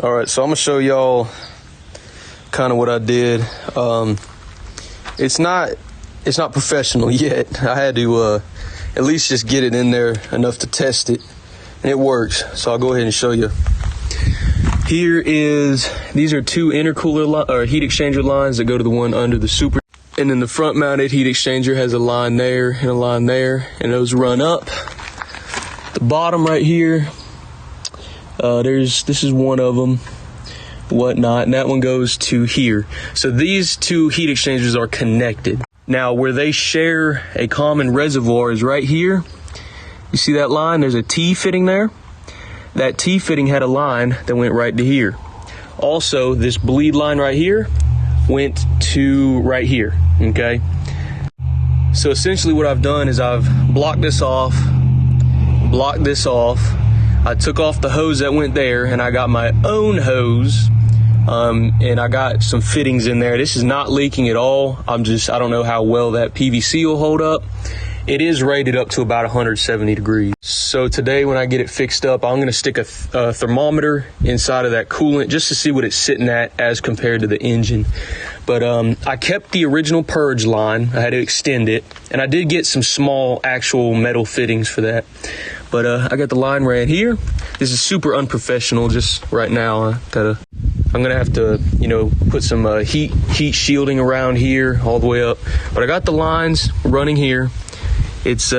All right, so I'm gonna show y'all kind of what I did. It's not professional yet. I had to at least just get it in there enough to test it, and it works. So I'll go ahead and show you. These are two intercooler or heat exchanger lines that go to the one under the super. And then the front mounted heat exchanger has a line there and a line there, and those run up. The bottom right here, this is one of them, whatnot, and that one goes to here. So these two heat exchangers are connected. Now where they share a common reservoir is right here. You see that line? There's a T fitting there. That T fitting had a line that went right to here. Also, this bleed line right here went to right here, okay? So essentially what I've done is I've blocked this off. I took off the hose that went there, and I got my own hose, and I got some fittings in there. This is not leaking at all. I don't know how well that PVC will hold up. It is rated up to about 170 degrees. So today when I get it fixed up, I'm gonna stick a thermometer inside of that coolant just to see what it's sitting at as compared to the engine. But I kept the original purge line. I had to extend it, and I did get some small actual metal fittings for that. But I got the line right here. This is super unprofessional just right now. I'm gonna have to, put some heat shielding around here all the way up. But I got the lines running here. It's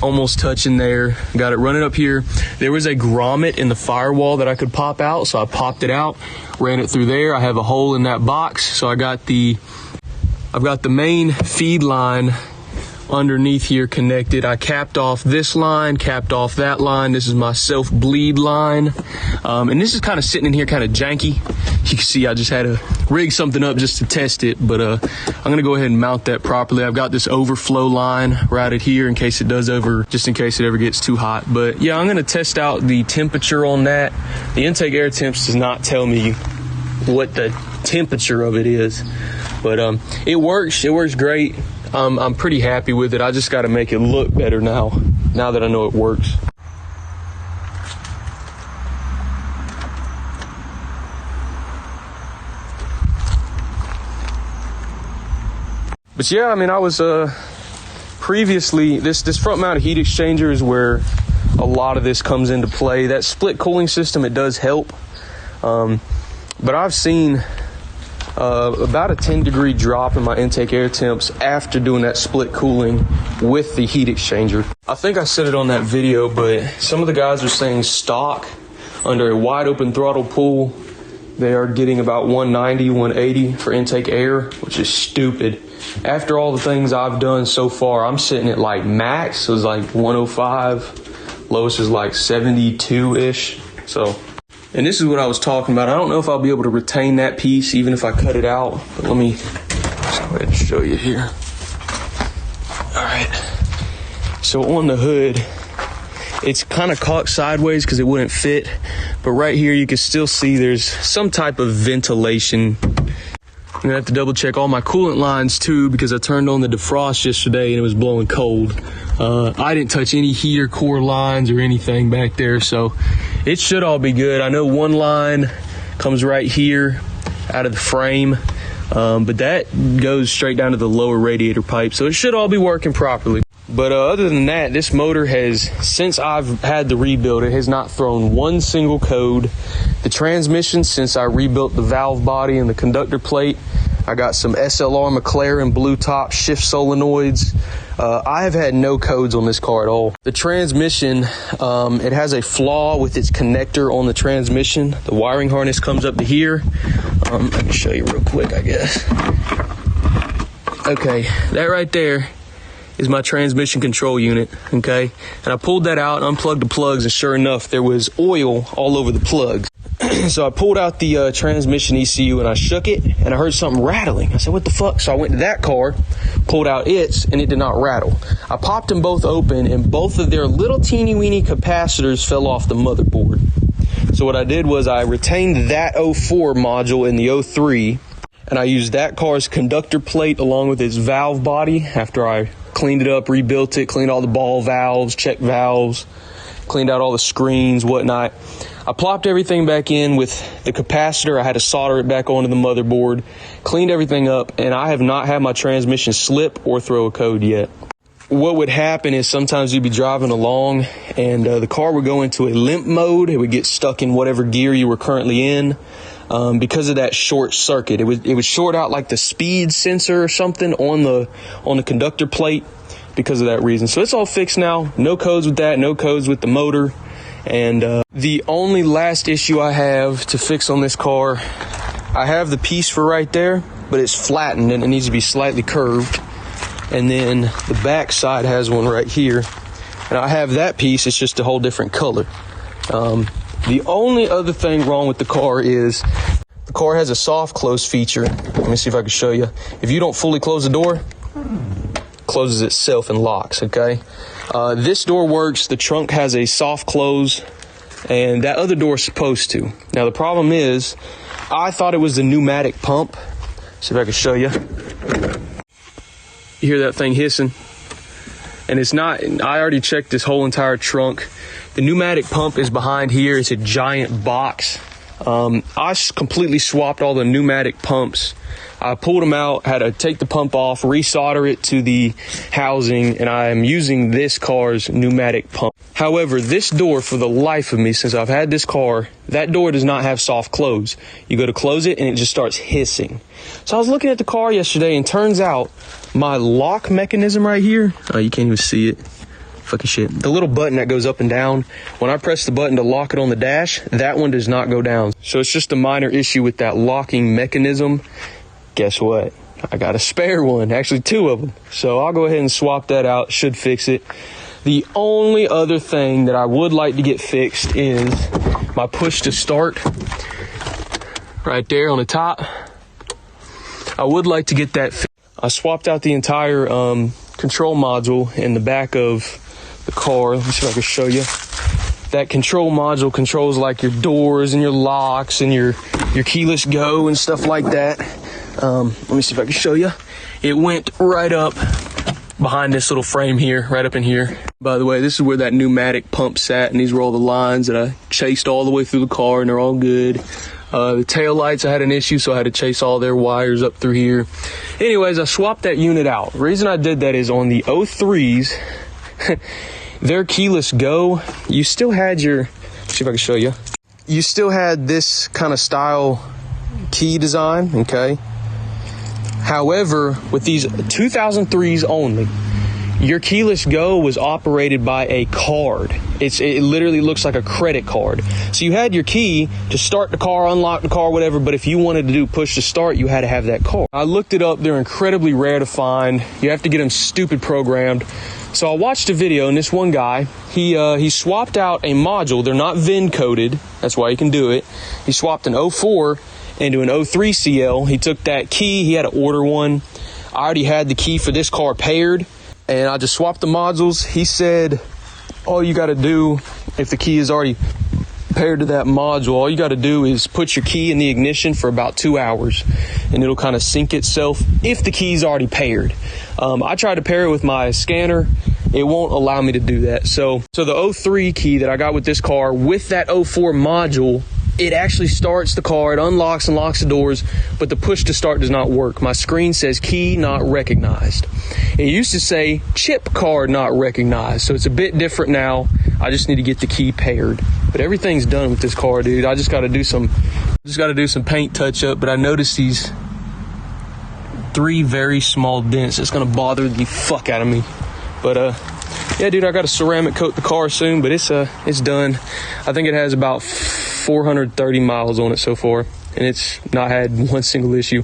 almost touching there. Got it running up here. There was a grommet in the firewall that I could pop out, so I popped it out, ran it through there. I have a hole in that box, so I've got the main feed line underneath here connected. I capped off this line, capped off that line. This is my self bleed line, and this is kind of sitting in here kind of janky. You can see I just had to rig something up just to test it, but I'm gonna go ahead and mount that properly. I've got this overflow line routed here in case it just in case it ever gets too hot. But yeah, I'm gonna test out the temperature on that. The intake air temps does not tell me what the temperature of it is, but it works great. I'm pretty happy with it. I just got to make it look better now that I know it works. But yeah, I was previously, this front mounted heat exchanger is where a lot of this comes into play. That split cooling system, it does help. But I've seen about a 10-degree drop in my intake air temps after doing that split cooling with the heat exchanger. I think I said it on that video, but some of the guys are saying stock under a wide open throttle pull, they are getting about 190, 180 for intake air, which is stupid. After all the things I've done so far, I'm sitting at like max, it was like 105, lowest is like 72-ish, so. And this is what I was talking about. I don't know if I'll be able to retain that piece even if I cut it out, but let me just go ahead and show you here. All right, so on the hood, it's kind of caught sideways because it wouldn't fit, but right here you can still see there's some type of ventilation. I'm gonna have to double check all my coolant lines too because I turned on the defrost yesterday and it was blowing cold. I didn't touch any heater core lines or anything back there, so it should all be good. I know one line comes right here out of the frame, but that goes straight down to the lower radiator pipe, so it should all be working properly. But other than that, this motor has, since I've had to rebuild it, has not thrown one single code. The transmission, since I rebuilt the valve body and the conductor plate, I got some SLR McLaren blue top shift solenoids. I have had no codes on this car at all. The transmission, it has a flaw with its connector on the transmission. The wiring harness comes up to here. Let me show you real quick, I guess. Okay, that right there is my transmission control unit, okay? And I pulled that out, unplugged the plugs, and sure enough, there was oil all over the plugs. So I pulled out the transmission ECU and I shook it, and I heard something rattling. I said, what the fuck? So I went to that car, pulled out its, and it did not rattle. I popped them both open, and both of their little teeny weeny capacitors fell off the motherboard. So what I did was I retained that 04 module in the 03, and I used that car's conductor plate along with its valve body after I cleaned it up, rebuilt it, cleaned all the ball valves, checked valves, cleaned out all the screens, whatnot. I plopped everything back in with the capacitor. I had to solder it back onto the motherboard, cleaned everything up, and I have not had my transmission slip or throw a code yet. What would happen is sometimes you'd be driving along and the car would go into a limp mode. It would get stuck in whatever gear you were currently in because of that short circuit. It would short out like the speed sensor or something on the conductor plate because of that reason. So it's all fixed now. No codes with that, no codes with the motor. And the only last issue I have to fix on this car, I have the piece for right there, but it's flattened and it needs to be slightly curved. And then the back side has one right here. And I have that piece, it's just a whole different color. The only other thing wrong with the car is the car has a soft close feature. Let me see if I can show you. If you don't fully close the door, it closes itself and locks, okay? This door works, the trunk has a soft close, and that other door is supposed to. Now the problem is, I thought it was the pneumatic pump. See if I can show you. You hear that thing hissing? And it's not, I already checked this whole entire trunk. The pneumatic pump is behind here. It's a giant box. I completely swapped all the pneumatic pumps. I pulled them out, had to take the pump off, resolder it to the housing, and I am using this car's pneumatic pump. However, this door, for the life of me, since I've had this car, that door does not have soft close. You go to close it and it just starts hissing. So I was looking at the car yesterday and turns out my lock mechanism right here, oh, you can't even see it. Fucking shit. The little button that goes up and down, when I press the button to lock it on the dash, that one does not go down. So it's just a minor issue with that locking mechanism. Guess what? I got a spare one, actually 2 of them. So I'll go ahead and swap that out, should fix it. The only other thing that I would like to get fixed is my push to start right there on the top. I would like to get that fixed. I swapped out the entire control module in the back of the car. Let me see if I can show you. That control module controls like your doors and your locks and your keyless go and stuff like that. Let me see if I can show you. It went right up behind this little frame here, right up in here. By the way, this is where that pneumatic pump sat, and these were all the lines that I chased all the way through the car, and they're all good. The tail lights, I had an issue, so I had to chase all their wires up through here. Anyways, I swapped that unit out. The reason I did that is on the 03s, their keyless go, you still had your, let's see if I can show you. You still had this kind of style key design, okay? However, with these 2003s only, your keyless go was operated by a card. It literally looks like a credit card. So you had your key to start the car, unlock the car, whatever, but if you wanted to do push to start, you had to have that card. I looked it up. They're incredibly rare to find. You have to get them stupid programmed. So I watched a video, and this one guy, he swapped out a module. They're not VIN coded. That's why you can do it. He swapped an 04 into an 03 CL. He took that key. He had to order one. I already had the key for this car paired, and I just swapped the modules. He said, all you got to do, if the key is already paired to that module, all you got to do is put your key in the ignition for about 2 hours, and it'll kind of sync itself if the key's already paired. I tried to pair it with my scanner. It won't allow me to do that. So the 03 key that I got with this car, with that 04 module, it actually starts the car, it unlocks and locks the doors, but the push to start does not work. My screen says key not recognized. It used to say chip card not recognized, so it's a bit different now. I just need to get the key paired. But everything's done with this car, dude. I just got to do some paint touch up, but I noticed these 3 very small dents. It's going to bother the fuck out of me. But yeah, dude, I got to ceramic coat the car soon, but it's done. I think it has about 430 miles on it so far, and it's not had one single issue.